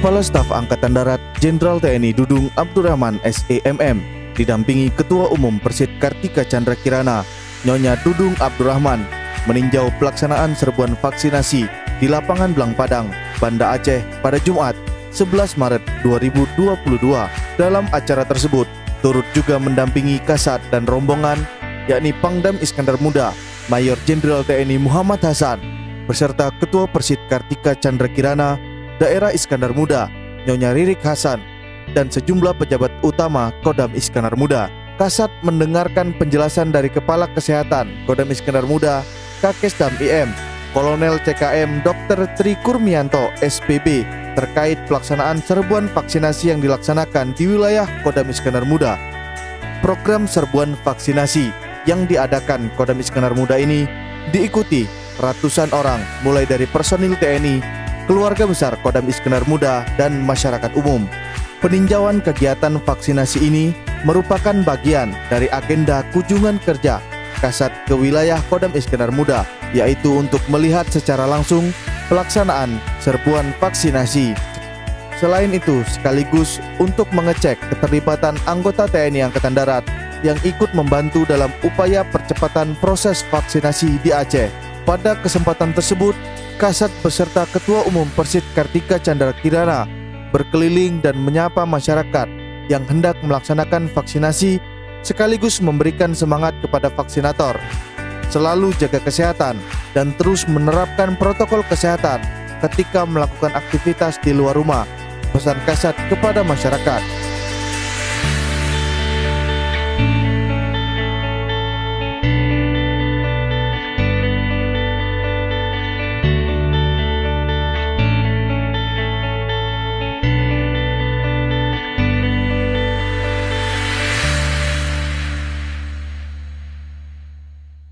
Kepala Staf Angkatan Darat Jenderal TNI Dudung Abdurrahman SEMM didampingi Ketua Umum Persid Kartika Chandra Kirana, Nyonya Dudung Abdurrahman, meninjau pelaksanaan serbuan vaksinasi di lapangan Blang Padang, Banda Aceh pada Jumat 11 Maret 2022. Dalam acara tersebut turut juga mendampingi Kasat dan rombongan, yakni Pangdam Iskandar Muda Mayor Jenderal TNI Muhammad Hasan beserta Ketua Persid Kartika Chandra Kirana Daerah Iskandar Muda Nyonya Ririk Hasan dan sejumlah pejabat utama Kodam Iskandar Muda. Kasat mendengarkan penjelasan dari Kepala Kesehatan Kodam Iskandar Muda Kakes Dam IM Kolonel CKM Dr. Tri Kurmianto SPB terkait pelaksanaan serbuan vaksinasi yang dilaksanakan di wilayah Kodam Iskandar Muda. Program serbuan vaksinasi yang diadakan Kodam Iskandar Muda ini diikuti ratusan orang mulai dari personil TNI, keluarga besar Kodam Iskandar Muda, dan masyarakat umum. Peninjauan kegiatan vaksinasi ini merupakan bagian dari agenda kunjungan kerja Kasat ke wilayah Kodam Iskandar Muda, yaitu untuk melihat secara langsung pelaksanaan serbuan vaksinasi. Selain itu, sekaligus untuk mengecek keterlibatan anggota TNI Angkatan Darat yang ikut membantu dalam upaya percepatan proses vaksinasi di Aceh. Pada kesempatan tersebut, Kasat beserta Ketua Umum Persid Kartika Chandra Kirana berkeliling dan menyapa masyarakat yang hendak melaksanakan vaksinasi, sekaligus memberikan semangat kepada vaksinator selalu jaga kesehatan dan terus menerapkan protokol kesehatan ketika melakukan aktivitas di luar rumah. Pesan Kasat kepada masyarakat.